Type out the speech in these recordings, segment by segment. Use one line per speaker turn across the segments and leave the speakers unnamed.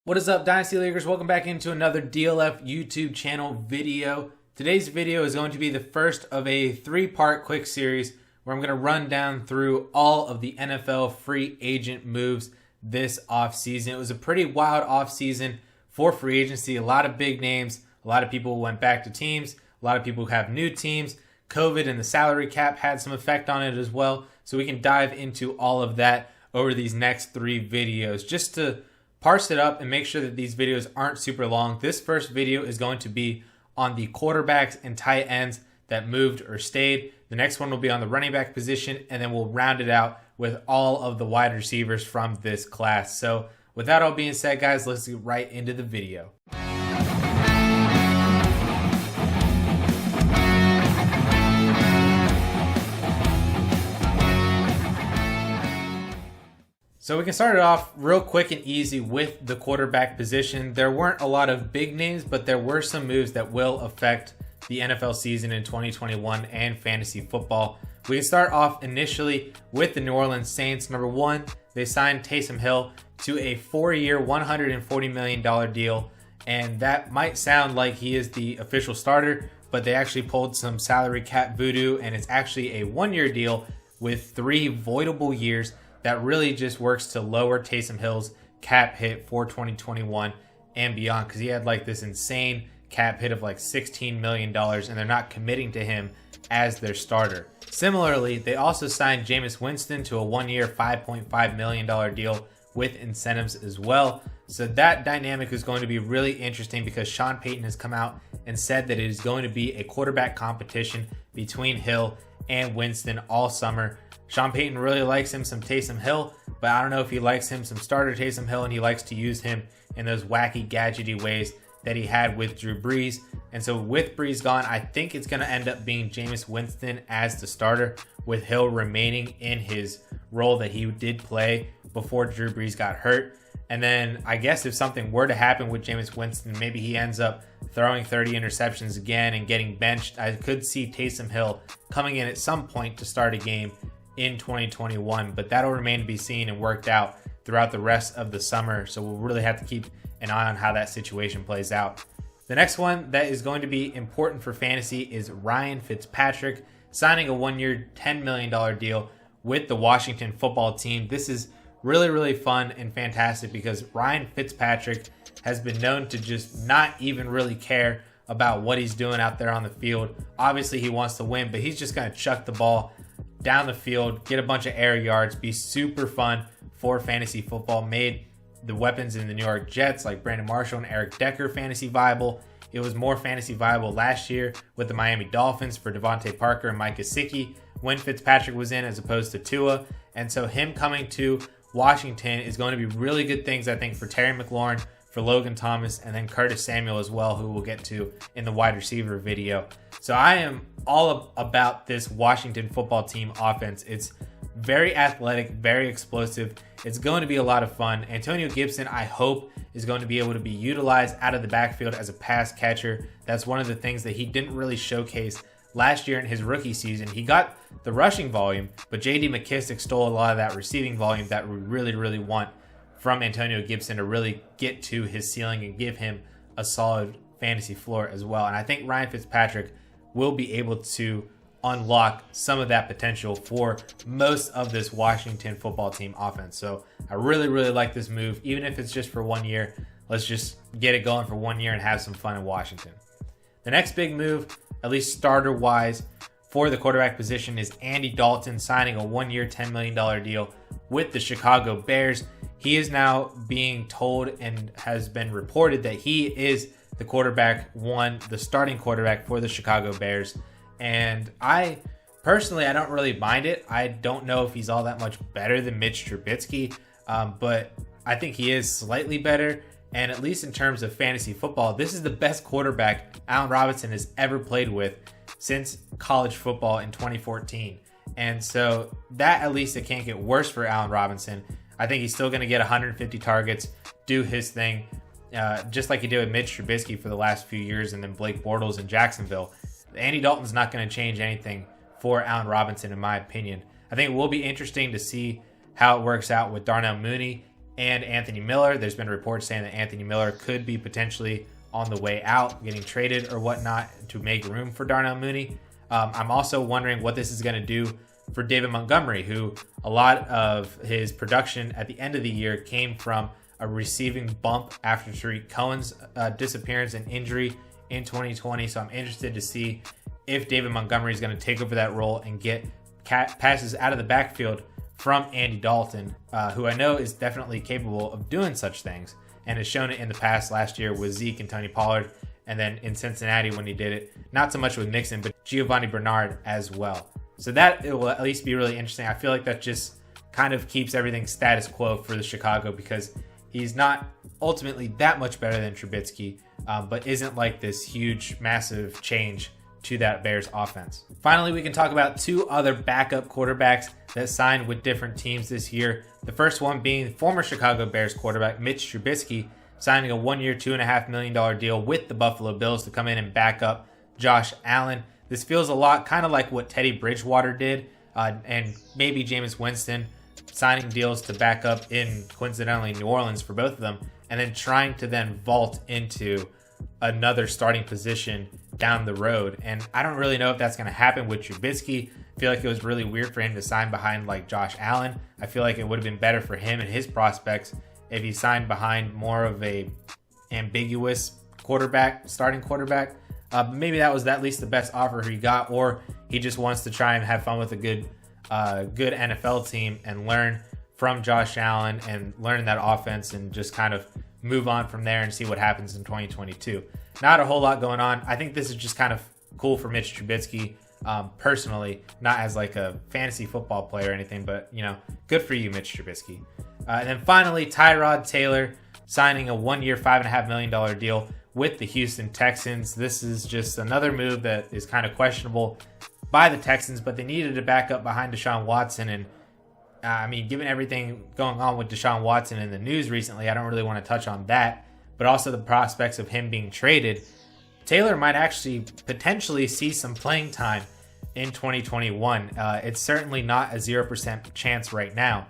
What is up, Dynasty Leaguers? Welcome back into another DLF YouTube channel video. Today's video is going to be the first of a three-part quick series where I'm going to run down through all of the NFL free agent moves this offseason. It was a pretty wild offseason for free agency. A lot of big names. A lot of people went back to teams. A lot of people have new teams. COVID and the salary cap had some effect on it as well. So we can dive into all of that over these next three videos. Just to parse it up and make sure that these videos aren't super long, this first video is going to be on the quarterbacks and tight ends that moved or stayed. The next one will be on the running back position, and then we'll round it out with all of the wide receivers from this class. So with that all being said, guys, let's get right into the video. So we can start it off real quick and easy with the quarterback position. There weren't a lot of big names, but there were some moves that will affect the NFL season in 2021 and fantasy football. We can start off initially with the New Orleans Saints. Number one, they signed Taysom Hill to a 4-year, $140 million deal. And that might sound like he is the official starter, but they actually pulled some salary cap voodoo, and it's actually a 1-year deal with 3 voidable years. That really just works to lower Taysom Hill's cap hit for 2021 and beyond, because he had like this insane cap hit of like $16 million, and they're not committing to him as their starter. Similarly, they also signed Jameis Winston to a 1-year, $5.5 million deal with incentives as well. So that dynamic is going to be really interesting because Sean Payton has come out and said that it is going to be a quarterback competition between Hill and Winston all summer. Sean Payton really likes him some Taysom Hill, but I don't know if he likes him some starter Taysom Hill, and he likes to use him in those wacky, gadgety ways that he had with Drew Brees. And so with Brees gone, I think it's going to end up being Jameis Winston as the starter, with Hill remaining in his role that he did play before Drew Brees got hurt. And then I guess if something were to happen with Jameis Winston, maybe he ends up throwing 30 interceptions again and getting benched. I could see Taysom Hill coming in at some point to start a game in 2021, but that'll remain to be seen and worked out throughout the rest of the summer. So we'll really have to keep an eye on how that situation plays out. The next one that is going to be important for fantasy is Ryan Fitzpatrick signing a 1-year, $10 million deal with the Washington football team. This is really fun and fantastic because Ryan Fitzpatrick has been known to just not even really care about what he's doing out there on the field. Obviously he wants to win, but he's just going to chuck the ball down the field, get a bunch of air yards, be super fun for fantasy football. Made the weapons in the New York Jets like Brandon Marshall and Eric Decker fantasy viable. It was more fantasy viable last year with the Miami Dolphins for Devontae Parker and Mike Gesicki when Fitzpatrick was in, as opposed to Tua. And so him coming to Washington is going to be really good things, I think, for Terry McLaurin, for Logan Thomas, and then Curtis Samuel as well, who we'll get to in the wide receiver video. So I am all about this Washington football team offense. It's very athletic, very explosive. It's going to be a lot of fun. Antonio Gibson, I hope, is going to be able to be utilized out of the backfield as a pass catcher. That's one of the things that he didn't really showcase last year in his rookie season. He got the rushing volume, but J.D. McKissic stole a lot of that receiving volume that we really want from Antonio Gibson to really get to his ceiling and give him a solid fantasy floor as well. And I think Ryan Fitzpatrick will be able to unlock some of that potential for most of this Washington football team offense. So I really like this move, even if it's just for 1 year. Let's just get it going for 1 year and have some fun in Washington. The next big move, at least starter-wise, for the quarterback position is Andy Dalton signing a 1-year, $10 million deal with the Chicago Bears. He is now being told and has been reported that he is the quarterback one, the starting quarterback for the Chicago Bears. And I don't really mind it. I don't know if he's all that much better than Mitch Trubisky, but I think he is slightly better. And at least in terms of fantasy football, this is the best quarterback Allen Robinson has ever played with since college football in 2014. And so that, at least it can't get worse for Allen Robinson. I think he's still going to get 150 targets, do his thing, just like he did with Mitch Trubisky for the last few years, and then Blake Bortles in Jacksonville. Andy Dalton's not going to change anything for Allen Robinson, in my opinion. I think it will be interesting to see how it works out with Darnell Mooney and Anthony Miller. There's been reports saying that Anthony Miller could be potentially on the way out, getting traded or whatnot to make room for Darnell Mooney. I'm also wondering what this is going to do for David Montgomery, who a lot of his production at the end of the year came from a receiving bump after Tariq Cohen's disappearance and injury in 2020. So I'm interested to see if David Montgomery is going to take over that role and get passes out of the backfield from Andy Dalton, who I know is definitely capable of doing such things and has shown it in the past last year with Zeke and Tony Pollard, and then in Cincinnati when he did it, not so much with Mixon, but Giovanni Bernard as well. So that it will at least be really interesting. I feel like that just kind of keeps everything status quo for the Chicago, because he's not ultimately that much better than Trubisky, but isn't like this huge, massive change to that Bears offense. Finally, we can talk about two other backup quarterbacks that signed with different teams this year. The first one being former Chicago Bears quarterback Mitch Trubisky, signing a 1-year, $2.5 million deal with the Buffalo Bills to come in and back up Josh Allen. This feels a lot kind of like what Teddy Bridgewater did, and maybe Jameis Winston, signing deals to back up in, coincidentally, New Orleans for both of them, and then trying to then vault into another starting position down the road. And I don't really know if that's going to happen with Trubisky. I feel like it was really weird for him to sign behind like Josh Allen. I feel like it would have been better for him and his prospects if he signed behind more of a ambiguous quarterback, starting quarterback. Maybe that was at least the best offer he got, or he just wants to try and have fun with a good NFL team and learn from Josh Allen and learn that offense and just kind of move on from there and see what happens in 2022. Not a whole lot going on. I think this is just kind of cool for Mitch Trubisky, personally, not as like a fantasy football player or anything, but good for you, Mitch Trubisky. And then finally, Tyrod Taylor signing a 1-year, $5.5 million deal with the Houston Texans. This is just another move that is kind of questionable by the Texans, but they needed to back up behind Deshaun Watson. And given everything going on with Deshaun Watson in the news recently, I don't really want to touch on that, but also the prospects of him being traded. Taylor might actually potentially see some playing time in 2021. It's certainly not a 0% chance right now.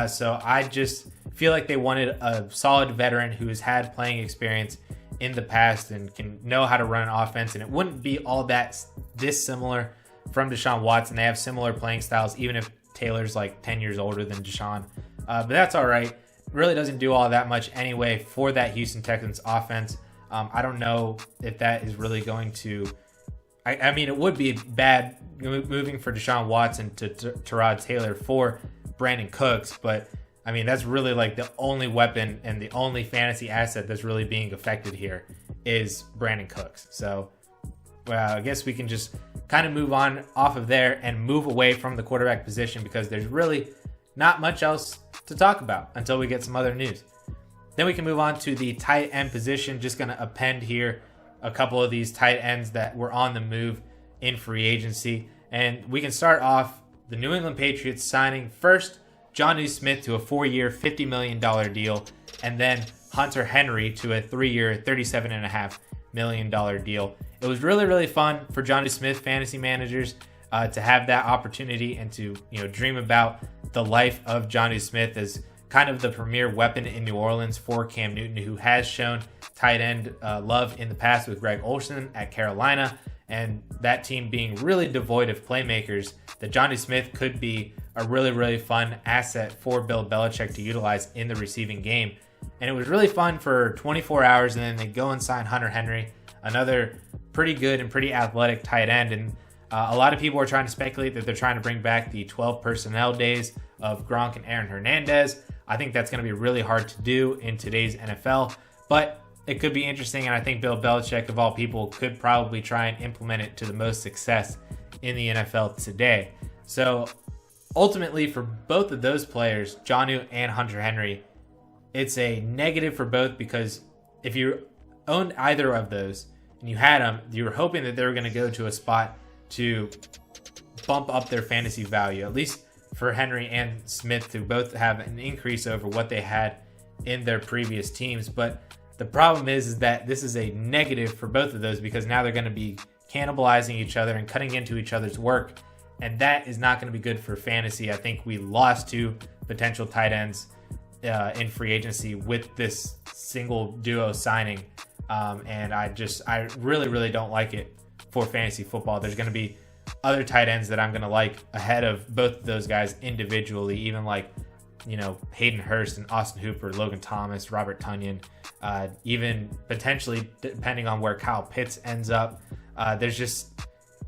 So I just feel like they wanted a solid veteran who has had playing experience in the past and can know how to run an offense, and it wouldn't be all that dissimilar from Deshaun Watson. They have similar playing styles, even if Taylor's like 10 years older than Deshaun. But that's all right. Really doesn't do all that much anyway for that Houston Texans offense. I don't know if that is really going to... it would be bad moving for Deshaun Watson to Tyrod Taylor for Brandon Cooks, but that's really like the only weapon and the only fantasy asset that's really being affected here is Brandon Cooks. So I guess we can just kind of move on off of there and move away from the quarterback position, because there's really not much else to talk about until we get some other news. Then we can move on to the tight end position. Just going to append here a couple of these tight ends that were on the move in free agency. And we can start off the New England Patriots signing first Jonnu Smith to a 4-year, $50 million deal, and then Hunter Henry to a 3-year, $37.5 million deal. It was really, really fun for Jonnu Smith fantasy managers to have that opportunity and to dream about the life of Jonnu Smith as kind of the premier weapon in New Orleans for Cam Newton, who has shown tight end love in the past with Greg Olsen at Carolina, and that team being really devoid of playmakers, that Jonnu Smith could be a really, really fun asset for Bill Belichick to utilize in the receiving game. And it was really fun for 24 hours, and then they go and sign Hunter Henry, another pretty good and pretty athletic tight end. And a lot of people are trying to speculate that they're trying to bring back the 12 personnel days of Gronk and Aaron Hernandez. I think that's going to be really hard to do in today's NFL, but it could be interesting, and I think Bill Belichick, of all people, could probably try and implement it to the most success in the NFL today. So ultimately, for both of those players, Jonnu and Hunter Henry, it's a negative for both, because if you owned either of those and you had them, you were hoping that they were going to go to a spot to bump up their fantasy value, at least for Henry and Smith to both have an increase over what they had in their previous teams. But the problem is that this is a negative for both of those, because now they're going to be cannibalizing each other and cutting into each other's work, and that is not going to be good for fantasy. I think we lost two potential tight ends in free agency with this single duo signing. And I really don't like it for fantasy football. There's going to be other tight ends that I'm going to like ahead of both of those guys individually, even like, Hayden Hurst and Austin Hooper, Logan Thomas, Robert Tonyan, even potentially depending on where Kyle Pitts ends up. There's just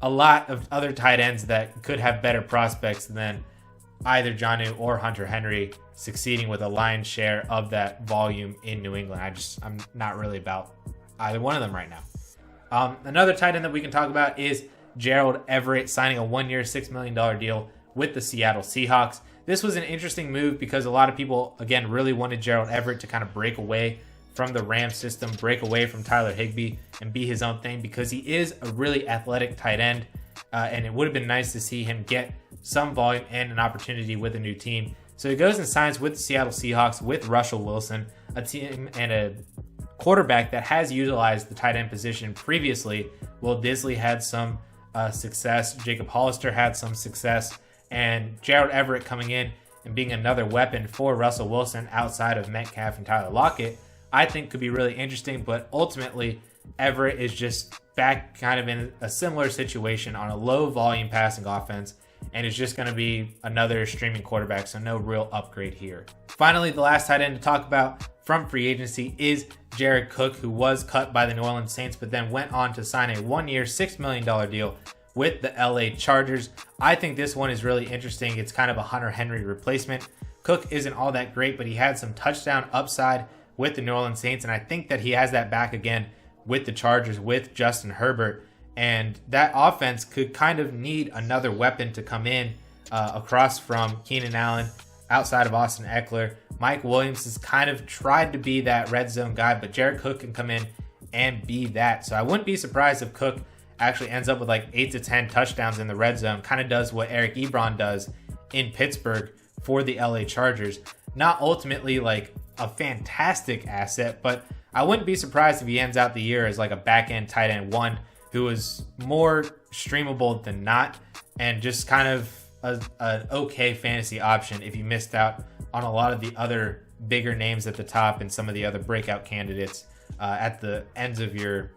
a lot of other tight ends that could have better prospects than either Jonnu or Hunter Henry succeeding with a lion's share of that volume in New England. I'm not really about either one of them right now. Another tight end that we can talk about is Gerald Everett signing a 1-year, $6 million deal with the Seattle Seahawks. This was an interesting move because a lot of people, again, really wanted Gerald Everett to kind of break away from the Rams system, break away from Tyler Higbee, and be his own thing because he is a really athletic tight end. And it would have been nice to see him get some volume and an opportunity with a new team. So he goes and signs with the Seattle Seahawks with Russell Wilson, a team and a quarterback that has utilized the tight end position previously. Will Disley had some success. Jacob Hollister had some success. And Gerald Everett coming in and being another weapon for Russell Wilson outside of Metcalf and Tyler Lockett, I think could be really interesting. But ultimately, Everett is just back kind of in a similar situation on a low volume passing offense and is just going to be another streaming quarterback, so no real upgrade here. Finally, the last tight end to talk about from free agency is Jared Cook, who was cut by the New Orleans Saints but then went on to sign a 1-year, $6 million deal with the LA Chargers. I think this one is really interesting. It's kind of a Hunter Henry replacement. Cook isn't all that great, but he had some touchdown upside with the New Orleans Saints, and I think that he has that back again with the Chargers with Justin Herbert. And that offense could kind of need another weapon to come in across from Keenan Allen, outside of Austin Eckler. Mike Williams has kind of tried to be that red zone guy, but Jared Cook can come in and be that. So I wouldn't be surprised if Cook actually ends up with like 8 to 10 touchdowns in the red zone, kind of does what Eric Ebron does in Pittsburgh for the LA Chargers. Not ultimately like a fantastic asset, but I wouldn't be surprised if he ends out the year as like a back-end tight end one who is more streamable than not and just kind of an okay fantasy option if you missed out on a lot of the other bigger names at the top and some of the other breakout candidates at the ends of your,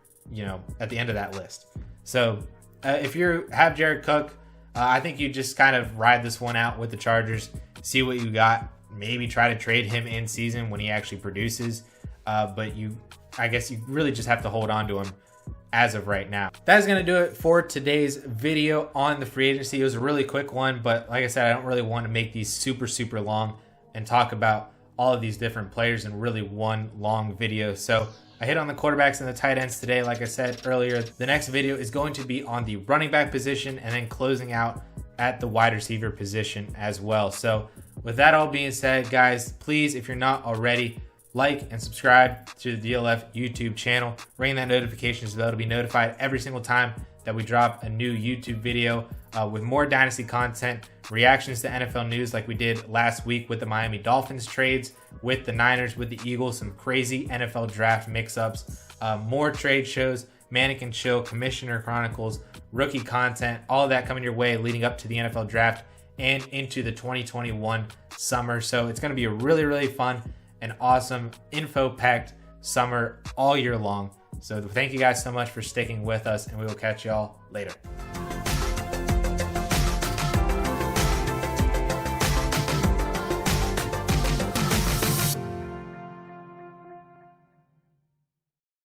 at the end of that list. So if you have Jared Cook, I think you just kind of ride this one out with the Chargers, see what you got, maybe try to trade him in season when he actually produces. But I guess you really just have to hold on to him as of right now. That's going to do it for today's video on the free agency. It was a really quick one, but like I said, I don't really want to make these super long and talk about all of these different players in really one long video. So I hit on the quarterbacks and the tight ends today. Like I said earlier, the next video is going to be on the running back position and then closing out at the wide receiver position as well. So with that all being said, guys, please, if you're not already, like and subscribe to the DLF YouTube channel. Ring that notification so that'll be notified every single time that we drop a new YouTube video with more Dynasty content, reactions to NFL news like we did last week with the Miami Dolphins trades, with the Niners, with the Eagles, some crazy NFL draft mix-ups, more trade shows, Mannequin Show, Commissioner Chronicles, rookie content, all of that coming your way leading up to the NFL draft and into the 2021 summer. So it's going to be a really fun and awesome info-packed summer all year long. So thank you guys so much for sticking with us, and we will catch y'all later.